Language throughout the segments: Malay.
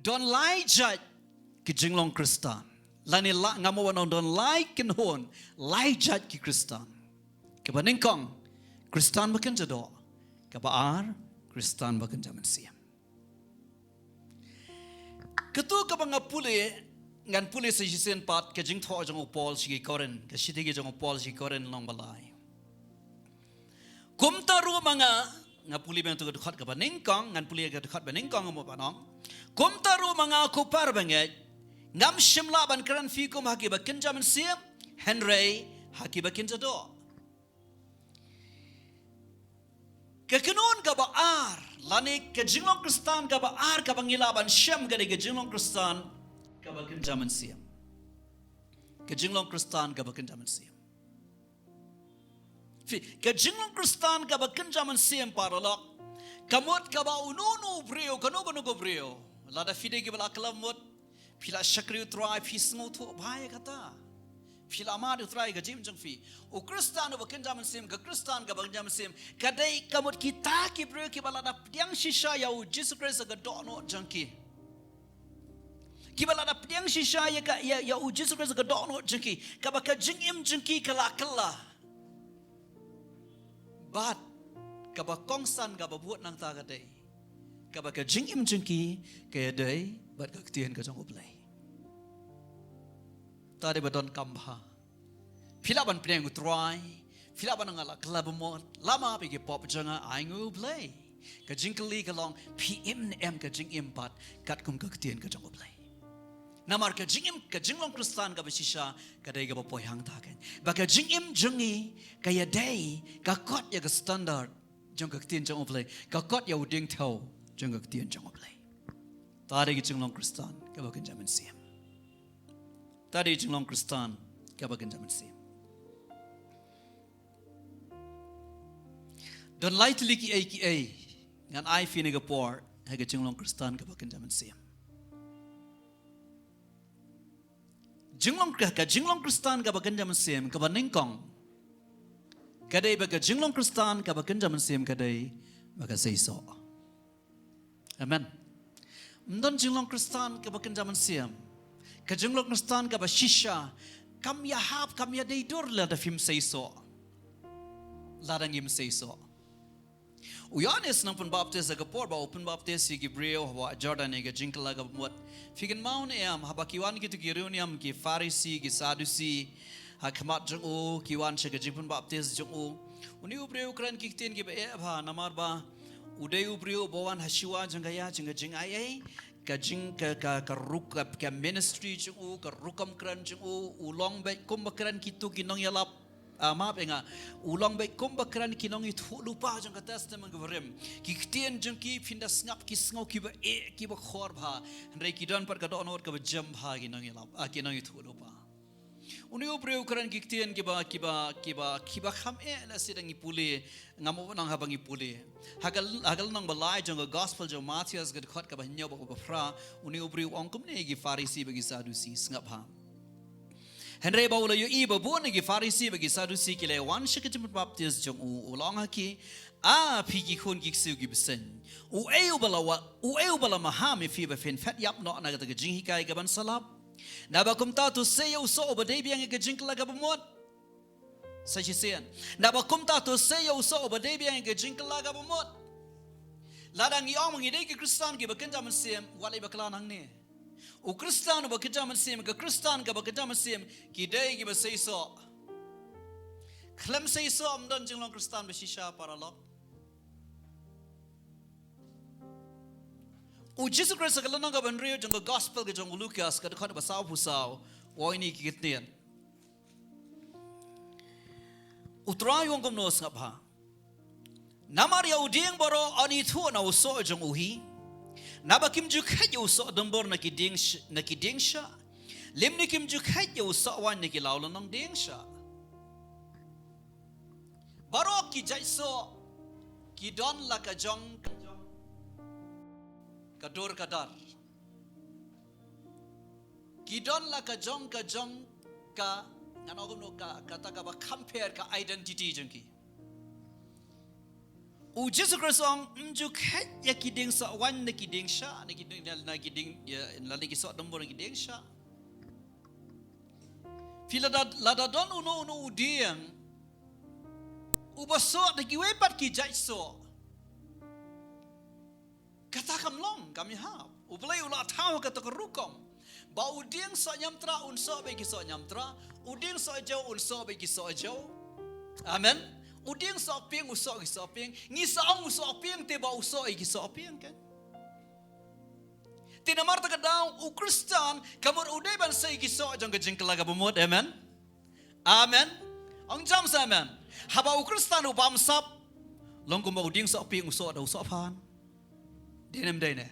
don lai jat ki jinglong KHRISTAN lani la ngamawan don lai kin hon lai jat ki KHRISTAN kaba ningkong KHRISTAN bakan jado kaba KHRISTAN bakan jaman siam ketu kaba ngapule ngan pule sa jisen pat ke jing tho jong Paul si koren ke sidi ge jong Paul si koren long balai kum taru manga ngapuli bang tu dekat ka ningkong ngan puli ga dekat ningkong mo panong kum taru manga ku par banget ngam shimla ban kran fi kum haki ba kin jaman siam henry haki ba kin jado ke kanun ka ba lani ke jinglong KHRISTAN ka ba ka bangila ban sham ga ke jinglong KHRISTAN kabakin jaman siam ke jinglong KHRISTAN kabakin jaman siam ke jinglong KHRISTAN kabakin jaman siam paralok kamot kaba ununu brio kanogo brio lada fide ke bala kalamot pila shakri utrai fi sngoto bhai kata pila amad utrai ga jim jang fi o KHRISTAN kabakin jaman siam ke KHRISTAN kabakin jaman siam kadai kamot kita ki brio ke bala da piang shisha ya u Jesus Christ ga dono jangki kibala da piang shisha ya u Jesus Christ ga dono jengki kabaka jingim jengki kala bat kabakong san ga babuat nang ta ga dei kabaka jingim jengki kaya dei bat ka tien ka jong BLEI ta de badon kambha philaban piang utrai philaban ngala klabamot lama pigi pop janga aingu BLEI ka jingkali ka long pm ka jingim bat kat kum ka tien ka jong BLEI namar ka jinglong KHRISTAN ka basisha ka dai ka bapoy hang taken baka jingim jungi kaya dai ka kot ya ka standard jong ka tien jong BLEI ka kot ya uding thau jong ka tien jong BLEI tare ki jinglong KHRISTAN ka bakan jaman siam tare jinglong KHRISTAN ka bakan jaman siam don lightly ki ai ngan ai fini ga por ha ka jinglong KHRISTAN ka bakan jaman siam jinglong KHRISTAN ka bakan jaman siam ka baningkong kadai baka jinglong KHRISTAN ka bakan jaman siam kadai baka seiso amen mdon jinglong KHRISTAN ka bakan jaman siam ka jinglong KHRISTAN ka basisha kam ya hap kam ya deidur la da fim seiso ladang im seiso Uyanis nang pun baptis aga por ba open baptis si Gabriel wa Jordan ga jingkala ga muat figen maun am habakiwan gitu kiruniam ki Farisi ki Sadusi ha khamat jong o kiwan che ga jingpun baptis jong o uni ubreu kran ki ten ki ba bha namar ba udai ubreu bawan hasiwa jang ya jing jing ai ka jing ka rukap ka ministry jong o ka rukam kran jong o ulong ba kum kran kitu kinong yalap maaf enga ulang baik kom bakran kinong itu lupa jang kata testament gevrem kiktian jang ki pindah ngap ki sngo ki ba ki ba khor bha ndai ki don par ka don or ka ba jam bha kinong yalap kinong itu lupa uni ubreu kran kiktian ki ba kham la sidang ipule ngamo nang habang ipule hagal nang balai jang gospel jang Matthias ga khot ka ba nyaw ba fra uni ubreu ongkum ne gi Farisi bagi Sadusi ngap ha Henry baula yu iba buon gi Farisi bagi Sadusi kile wan shikit baptis jong ulong haki pigi khun gi siu gi besen u eu bala mahami fi ba fen fat yap no na ga jing hikai ga ban salap na ba kum ta tu se yo so ba dei biang ga jing la ga bamot sa chisen na ba kum ta tu se yo so ba dei biang ga jing la ga bamot ladang i ong ngi dei gi KHRISTAN gi ba kan jaman sem walai ba klan hang ne o KHRISTAN ba kita masem ka KHRISTAN ka ba kita masem ki dai ki ba seiso khlam seiso amdan jinglong KHRISTAN ba shisha paralok o Jesus Christ ka lanang ka banrio jong gospel ka jong Lucas ka khot ba saw pusaw o ini ki kitien utray wong kom nos ngap ha namar ya uding boro ani thu na uso jong uhi nabakim ju khayo so dambor na kiding sha limni kim ju khayo so wan ni kilawlo nang ding sha barok ki jaiso ki don la ka jong ka dor ka dar ki don la ka jong ka nanogum no ka kata ka ba compare ka identity jengki Jesus Christ ong mjuk ya kiding sa wan na kiding sya na kiding ya lagi sa nombor na kiding sya. Fila lada don uno udiang ubaso na giwepat ki JAIT so. Kata kamlong kami hap. Ublay ula tahu kata kerukom. Ba udiang sa nyamtra unso bagi so nyamtra, udiang sa jauh unso bagi so jauh. Amen. Udiang sa piang usok gi so piang, ngisa ang usok piang te ba usok gi so piang kan. Tinamar ta kadang u Kristan kamur uday ban say gi so jang gajing kelaga bumot. Amen. Amen. Ang jam sa amen. Haba u Kristan u bamsap long ko ba udiang sa piang usok da usok pan. Denem day ne.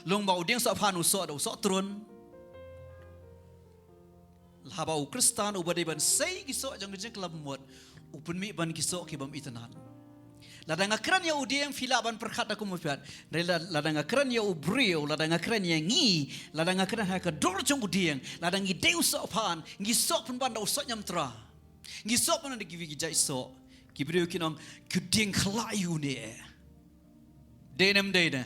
Long ba udiang sa pan usok da usok trun. Haba u Kristan u badai ban say gi so jang gajing kelaga bumot. Upun mi ban kisok kibam itanan. Ladang akran ya udiang fila ban perkat aku mufiat. Ladang akran ya ubrio, ladang akran ya ngi, ladang akran ha ka dor jong udiang, ladang ngi deu sok pan, ngi sok pun ban da usok nyamtra. Ngi sok pun da givi JAIT sok. Kibrio kinong kuding khalayu ne. Denem dene.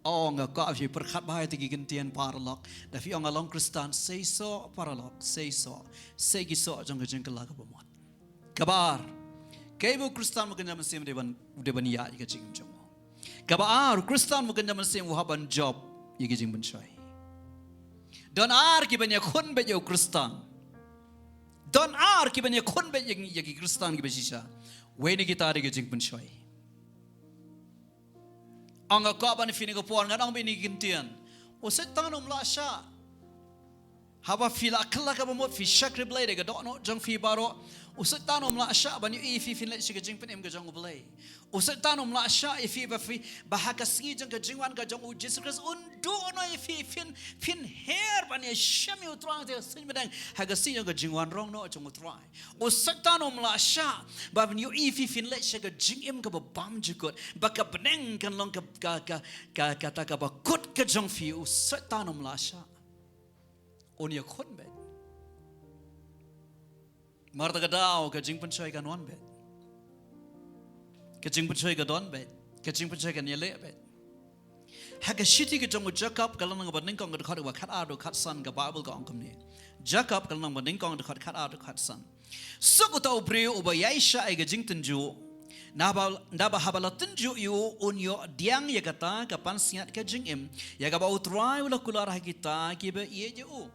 Oh nga ka afi perkat bahaya tigi gentian paralok. Da fi ong along Kristan say so paralok, say so. Say gi sok jong gajeng kelaga bomot. Kabar, kaibu Kristan mungkin zaman sim deban ya jika jing jomo. Kabar Kristan mungkin zaman sim wahaban job jika jing bencoy. Don ar kibanya kun be yo Kristan. Don ar kibanya kun be jiki Kristan kibasisa. Weni kita jika jing bencoy. Angga kau apa ni fini kepuan ngan ang bini gintian. Uset tanum la sya. Haba fila kelak apa mot fi shakri BLEI dega dok no jang fi baro. Uset tanom la asya banyu ifi fin let sigajing pen em gajang BLEI. Uset tanom la asya ifi ba fi bahakasi jang gajing wan gajang u Jesus Christ undo no ifi fin hair banyu shami utrang te sin medang hagasi jang gajing wan rong no jang utrai. Uset tanom la asya ba banyu ifi fin let sigajing em ka ba bam jukut baka beneng kan long ka kata ka ba kut gajang fi uset tanom la asya. Onia kon bet. Marta kadao kajing pencoy kan wan bet. Kajing pencoy ka don bet. Kajing pencoy kan yele bet. Haga shiti ka jong Jacob kalau nang bading kong ka khat wa khat ado khat san ka Bible ka ongkom ni. Jacob kalau nang bading kong ka khat ado khat san. So ko tau breu uba yaisha ai kajing tenju. Naba habala tenju yu unyo diang ya kata kapan singat kajing im. Ya ka ba utrai ula kular kita kiba ye je u.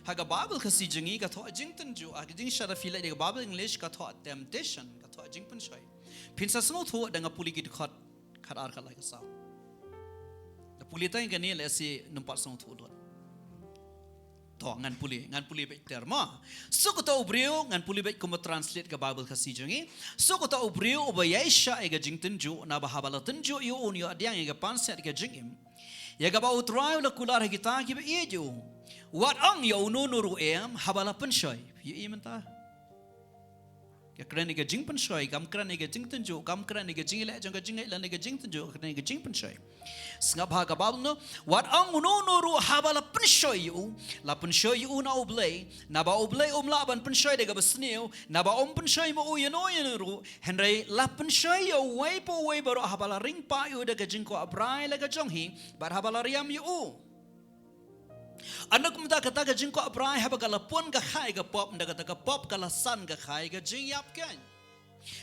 Haga Bible kasi jengi ka tho jing tenju a jing shara fila de Bible English ka tho temptation ka tho jing penshoi pinsa smo tho danga puli ki khat ar ka lai ka sa da puli tai ka ni le si numpat song tho do to ngan puli be terma so ko to ubrio ngan puli be ko translate ka Bible kasi jengi so ko to ubrio oba yaisha e ga jing tenju na ba habala tenju yu un yo adiang e ga panset ka jing im ya ga ba utrai la kular kita ki be ye ju Wat ang yo nuru em habala penshoy. Ye imenta. Ka kran ni ga jing penshoy, kam kran ni ga jing tenju, kam kran ni ga jing le jang ga jing le ga jing tenju, kran ni ga jing penshoy. Sngap ha ka babul no, wat ang nuru habala penshoy yu, la penshoy yu na BLEI, na ba BLEI la ban penshoy de ga basneu, na ba penshoy mo u no ru, henry la penshoy yo wei po wei baro habala ring pa yu de ga jing ko abrai la ga jong hi, bar habala riam yu. Anak muda kata ka jing ko abrai haba ka lapon ka khai ka pop nda kata ka pop ka lasan ka khai ka jing yap kan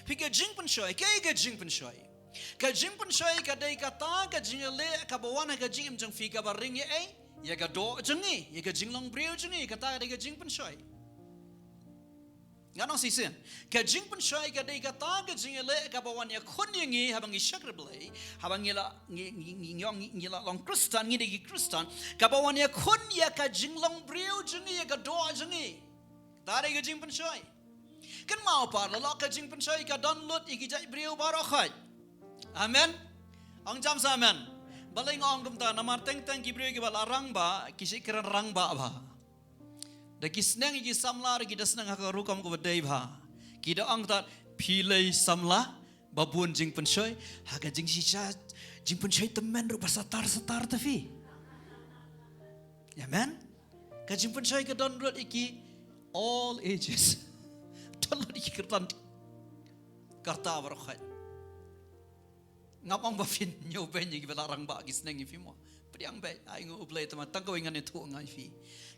pi ka jing penshoy ka jing penshoy ka dai kata ka jing le ka bawana ka jing jang fi ka baring ye ya ka do jengi ya ka jing long breu jengi kata ka jing penshoy ngano sisen ka jing penshoy ka dai kata ka jing le ka bawan ya khon ngi habang i shakr BLEI habang ngila long Kristan ngi de Kristan ka bawan ya khon ya ka jing long breu jengi ya ka do jengi tare ka jing penshoy kan mau par la ka jing penshoy ka download i JAIT breu baro khai amen ang jam sa amen balai ngong kum ta namar teng ki breu ki bala rang ba kisi kran rang ba da kisnang igi samla igi dasnang ka rukam ko badai bha ki da ang ta philei samla babun jing penshoy haga jing sisa jing penshoy temen ru satar ta fi amen ka jing penshoy ka don rot iki all ages don rot iki kertan karta bar khat ngapang ba fin nyo ben yi belarang ba gis neng fi mo priang be ai ngo ublei tama tang ko ingan itu ngai fi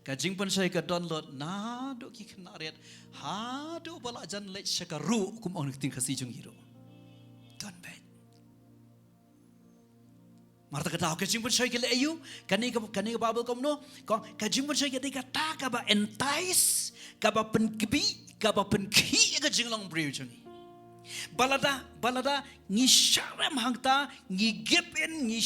ka jing pan sai ka download na do ki khna ret ha do bala jan le shakaru kum on ting khasi jung hiro don be marta ka taw ka jing pan sai ke le ayu kani ka babel kom no ka jing pan sai ke ka ta ka ba entice ka ba pen kibi ka ba pen khi ka jing long briu jung balada ngi sharam hangta ngi gap in ngi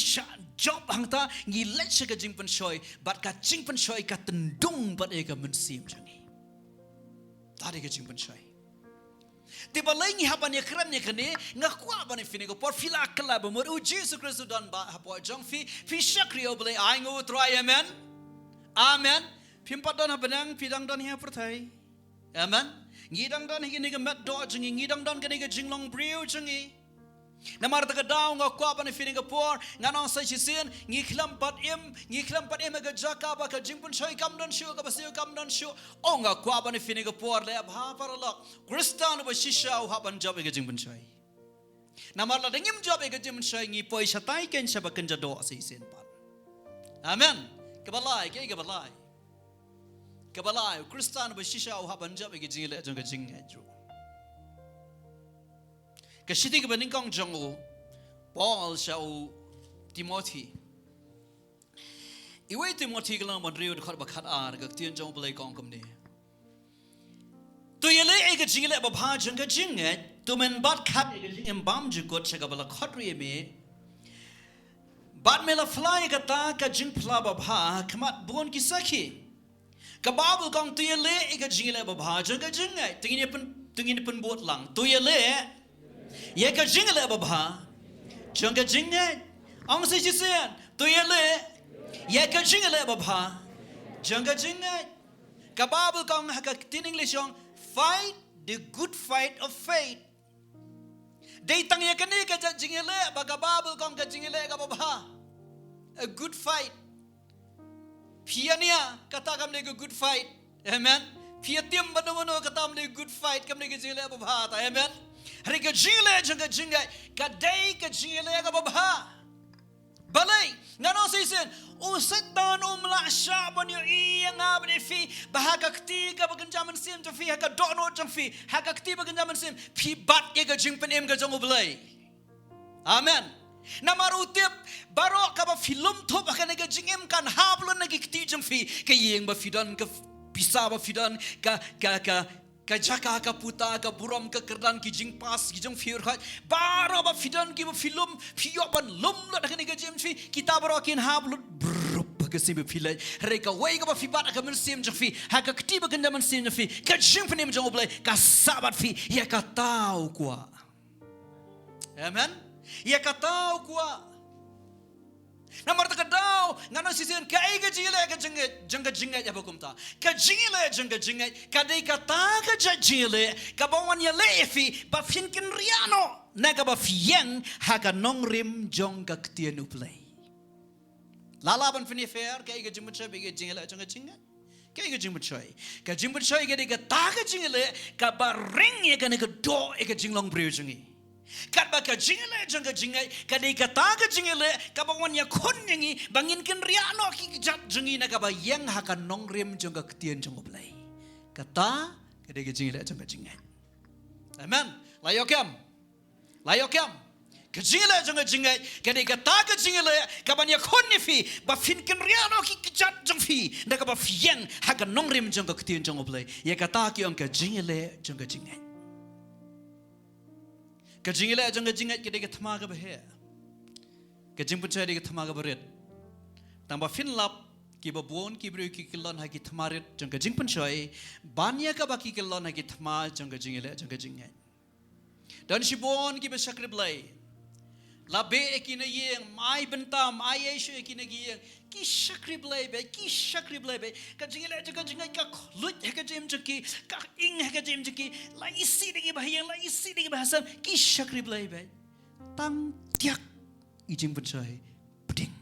job hangta ngi let's ka jing pan shoi but ka jing pan shoi ka tendung but e ka MYNSIEM jangi tadi ka jing pan shoi tiba lai ngi hapan ya kram ne kane ngakwa ban fini ko por fila kala ba mo Jesus Christ don ba hapo jong fi shakri oble ai ngo try amen amen pimpat don habanang pidang don hi perthai amen ngidang don higi niga met do jingi ngidang don kaniga jinglong briu jingi namar ta daw nga kwa ban fininga por nga non sai chisin ngi klampat em ga jaka ba ka jingpun choi kam don shu ka basiu kam don shu o nga kwa ban fininga por le bha parala kristan ba shisha u haban job ga jingpun choi namar la dengim job ga jingpun choi ngi poi satai ken sa ba kanja do sai sin pan amen kabalai ke kabalai kabalai kristan ba shisha u haban job ga jingile jong ga jing ju Kasiti ka baningkong jongo Paul siya o Timothy Iway Timothy ka lang mandriyo Dukhat bakat ar Gagtiyan jong balay kong kumni Tuyalay ay ka jingilay babha jang ka jingat Tumen bat kat ay ka jingim bam jukot Siya ka bala khatri eme Bat me la fly ka ta ka jing pla babha Kamat buon kisaki Kababul kong tuyalay ay ka jingilay babha jang ka jingat Tingin pun buot lang Tuyalay ye ka jingle babha chong ka jingle ong se chisen to ye le ye ka jingle babha chong ka jingle ka babul kong ha ka tin english ong fight the good fight of faith dei tang ye ka ni ka jingle ba ka babul kong ka jingle ka babha a good fight piania kata kam le good fight amen piatiam banono kata kam le good fight kam le ka jingle babha ta amen hari ka jingle janga jinga ka dai ka jingle ka babha balai ngano season o setan umla shaban yo iyang abni fi bahaga kti ka baganjaman sim to fi ka dono jang fi haga kti baganjaman sim fi bat ye ka jingpen em ka jong blei amen namaru tip baro ka ba film tho ba ka ka jingem kan hablon na ki kti jang fi ka yeng ba fidan ka pisa ba fidan ka jaka ka puta ka buram ka kerdan ki jing pas ki jong fiur khat bara ba fidan ki ba film phio ban lum la da ka jim fi kita baro kin hablut brup ka sim filai re ka wei ka ba fi bat ka MYNSIEM jong fi ha ka kti ba kan MYNSIEM fi ka jing pnem jong blai ka sabat fi ya ka tau kwa amen ya ka tau kwa namar ta kadau ngano sisen ka ai ka jile ka janga ya bakumta ka jile janga ka dei ka ta ka jile ka bawan ya lefi ba fin kin riano na ka ba fieng ha ka nong rim jong ka ktien uplay lalaban fini fair ka ai ka jimcha be ka jile janga ka ai ka jimcha ka dei ka ta ka jile ka ba ring ya ka ne ka do e ka jinglong briu jingi kat ba ka jingle janga jingai ka dei ka ta ka jingle ka bawan ya khon ngi bangin kin riano ki jat jingi na ka ba yang ha ka nong rem janga ktien jong blai ka ta ka dei ka jingle janga jingai amen layokam ka jingle janga jingai ka dei ka ta ka jingle ka ban ya khon ni fi ba fin kin riano ki jat jong fi na ka ba fieng ha ka nong rem janga ktien jong blai ya ka ta ki on ka jingle janga jingai ka jingle janga jingai ke de thama ga he ka jingpun chai de thama ga bret tang ba fin lap ki ba bon ki bru ki kilon ha ki thamaret janga jingpun chai banya ka ba ki kilon ha ki thama janga jingai dan si bon ki ba sakre blai la be ki na yeng mai bentam ai eshe ki na yeng ki sakre blai be ka jingle janga jingai ka lut ha ka jim jaki ka ing ha ka jim jaki la isi de ba yeng la isi de ba hasam ki sakre blai be tang tiak i jingpun chai puting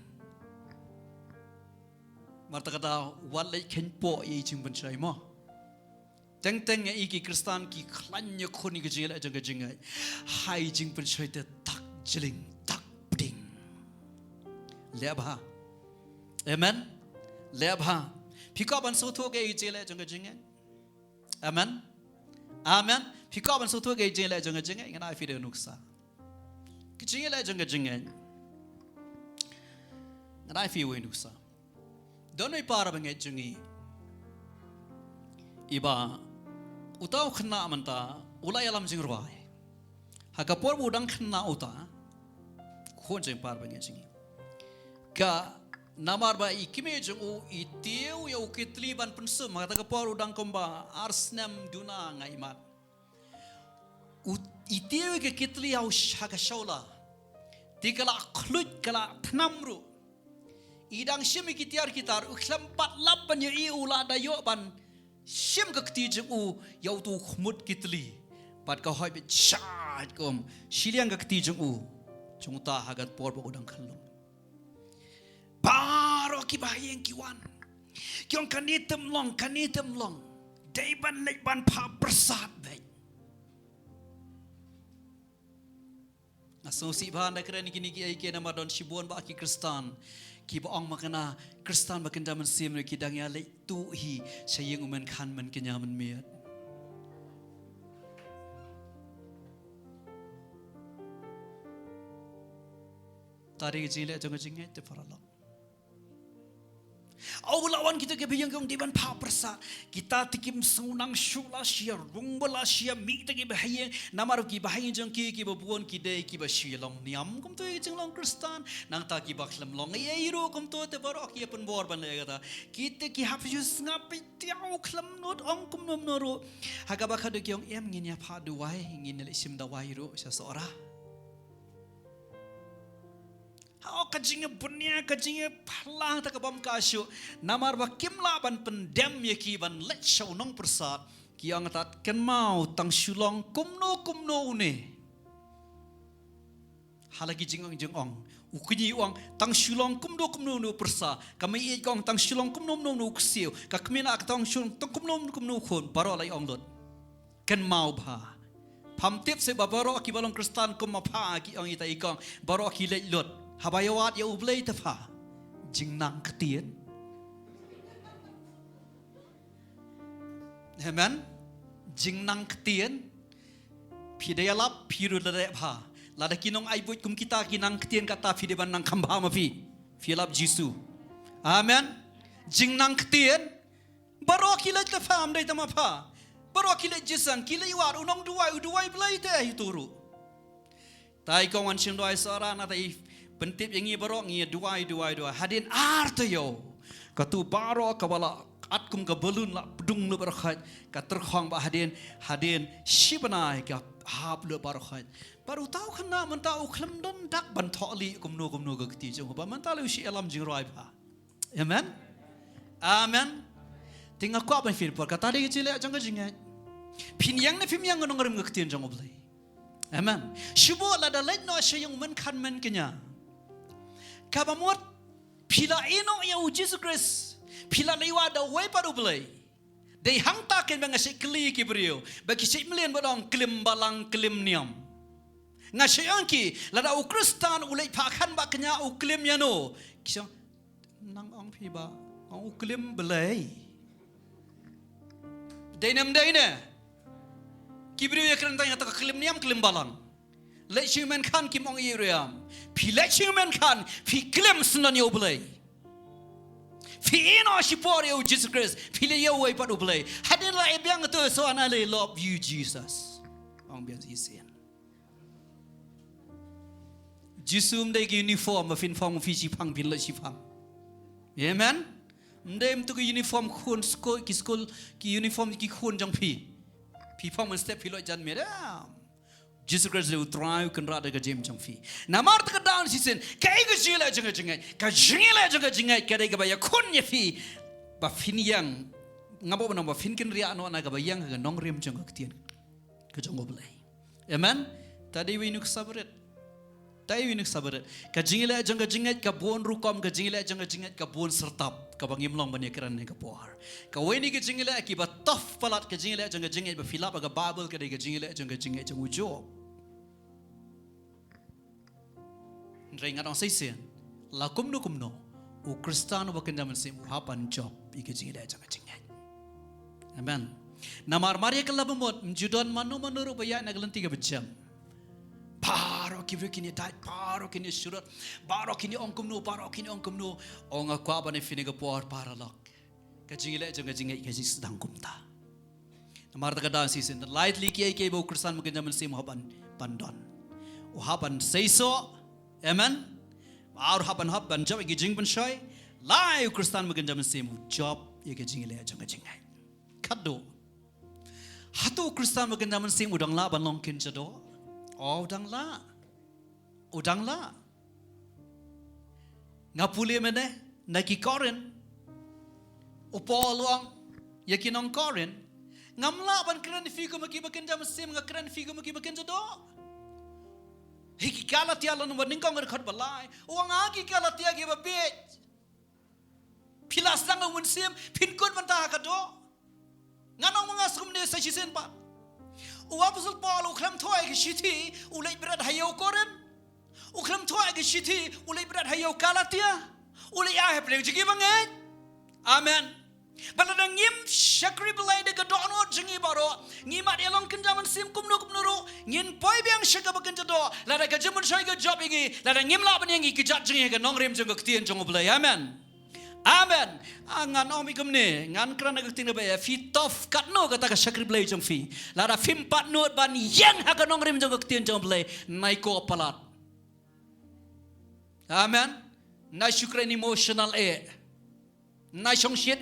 marta kata wat lai ken po i jingpun chai mo teng i ki kristan ki khlan nya khoni ka jingle janga jingai hai jingpun chai te tak lebha amen lebha phiko ban so tho ge jele jong jing amen amen phiko ban so tho ge jele jong jing ngana fi de nuksa kijing le jong jing ngana fi we nuksa don we para bang jungi iba utaw khna manta ulai alam jing rwai hakapor budang khna uta khon jeng par bang jungi ka namar ba ikime jung u itiu ya ukitli ban pensum mata kapor udang komba arsnam duna ngai mat itiu ke kitli au shaka shaula tikala khlut kala thnamru idang shimi kitiar kitar ukhlam pat lapan ya I ula dayo ban shim ka kti jung u yau tu khmut kitli pat ka hoi be chat kom shiliang ka kti jung u chung ta hagat por ba udang khalum Baro ki bahayeng kiwan Kyong kanitem long Daiban lekban pa bersat baik Nasosi bahan da keren gini ki ai nama don shibuan ba ki KHRISTAN ki baong makana KHRISTAN bakin daman sim ki dang ya lek tu hi sayeng umen khan man kenya man miat Tari jile jong jinge te faralo Au lawan kita ke biyang kong diban pa persa kita tikim sunang shula sia rungbala sia mi te ke bahayeng namaru ki bahayeng jong ki babuon ki dei ki ba shilong niam kum to jeng long KHRISTAN nang ta ki bakhlam long ye ro kum to te baro ki pen bor ban le kata kita ki hafjus ngapi tiau khlam not ong kum nom noro haga ba khadu kyong em ngin ya pha duwai ngin le sim da wai ro sa sora Hau kajingnya bunya kajingnya palang tak kabam kasyu namar ba kimla ban pendem ye ki ban let show nong persat ki ang tat ken mau tang shulong kumno ne halagi jingong ukni uang tang shulong kumno no persa kami i kong tang shulong kumno no ksiu ka kmina ak tang shulong tang kumno khon baro lai ong lot ken mau ba pham tip se ba baro ki balong KHRISTAN kum ma pha ki ong ita i kong baro ki let lot Habayawat ya ublei tefa jingnang ketien Amen jingnang ketien pidayalap piru ladep ha lada kinong aibut kum kita kinang ketien kata pideban nang kamba ma filap jisu Amen jingnang ketien baro kilet tefa amdai tama pha baro kilet jisan kilai war unong duai blai te hituru tai kong an sim duai sara na tai Pentip yang ini barok ni duai hadin artayo katu baro kabala atkum ka balun la pedung le barkhat ka terkhong ba hadin shibanai ka hap le barkhat baru tahu kena mentau khlam don dak ban tholi kumno ga kti jong ba mentau le shi alam jing roi ba amen tinga ko ban fil por kata de chile jong jinga phin yang ne phim yang ngong ngam ga kti jong oblai amen shibo la da let no shayung men khan men kenya Kabamot pila ino ya Jesus Christ pila lewa da way paru blai dei hangta ken bang se kli ki brio bagi se mlen bodong klim balang klim niam nga se anki la da KHRISTAN ulai pakhan ba kenya u klim ya no kisang nang ong phi ba ong klim blai dei nam dei ne ki brio ya kan tanya ta klim niam klim balang Let human kan kim ong iriam. Pi let human kan fi klim sunan yo blai. Fi ino shipori yo Jesus Christ. Fi le yo way padu blai. Hadin la ebyang to so anale love you Jesus. Ong bian isen. Jisum de uniform ma fin fong fi sipang bin le sipang. Amen. Ndem tu uniform khun school ki uniform ki khun jang pi. Pi fong man step pi lo jan medam. Jesus Christ le utrai kan rada ga jem jang fi namar ta down sisen kai ga jila janga ka jila janga ka dai ga ba ya khun ye fi ba fin yang ngabo ba ba fin kin ria no na ga ba yang ga nong rem janga ktien ka jang oblai amen tadi wi nuk sabret ka jingila janga ka bon rukom ka jingila janga ka bon sertap ka bangim long ban ekran ne ka por ka weni ka jingila ki ba tof palat ka jingila janga ba filap ga bible ka dai ka jingila janga jangu jo Ndrai ngadong saisen la kumno u Kristan wa kenda mensim u hapan job ike jingi da janga jingai amen namar maria kala bemot mjudon manu manuru baya naglan 3 jam paro kini tait paro kini surat paro kini ongkumno onga kwa bane fini ga por paralok ka jingi le janga jingai ke jis sedang kumta namar tagada season lightly ke bo Kristan wa kenda mensim hapan pandon u hapan seiso amen Aur hapan job igi jing ban shoy lai Kristan magan jaman semu job igi jing le jang jingai kado hatu Kristan magan jaman semu udang la ban long kin jado udang la ngapuli mene naki koren upoluang yakinong koren ngamla ban kran figo magi bagan jaman sem ngakran figo magi bagan jado Hiki kala tia lanu waningkong ngerkhat balai, uang agi kala tia giba bet. Pilas danga MYNSIEM pinkut mentah kado. Nganong mengasum ne sesisen pa. Uapusul Paul ukram toy ke shiti ulai berat hayau koren. Ukram toy ke shiti ulai berat hayau kala tia. Ulai ahep le jigi bangai. Amen. Baladang ngim syakri belai de gadonot jengi baro ngimat elong kenja MYNSIEM kumno ngin poi biang syaka bakan jado lada ka jamun syai ka job ingi lada ngim la banyangi kijat jengi ka nongrim jeng ka ktien jong belai amen ngan om ikum ne ngan krana ka ktien ba fi tof katno kata ka syakri belai jong fi lada fim patnot ban yang ha ka nongrim jong ka ktien jong belai naiko palat amen na syukran emotional na syong shit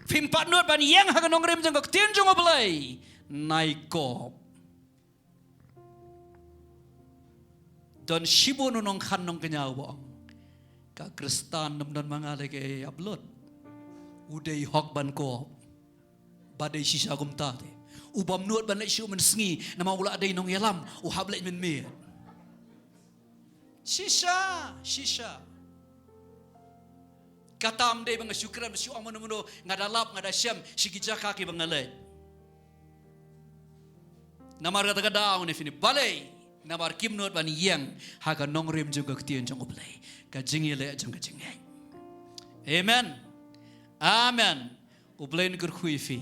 Fim patnut ban yang ha kanong rim jang ktien jong belai naiko don shibo nong khan nong kenyau bo ka KHRISTAN nam mangale ke upload udai hok ban ko badai sisa gumta te ubam nuat ban lai shu men sngi nama ula dai nong yalam u hablai men me sisa Katam day bang syukran besi amano ngadalap ngadasyam sigijaka ki bangalay. Namar kata daw ni fini balay namar kimnot ban yang haga nongrim juga ktien jong oblay ka jingile jong ka jingay. Amen. Ublain KHRKHU fi.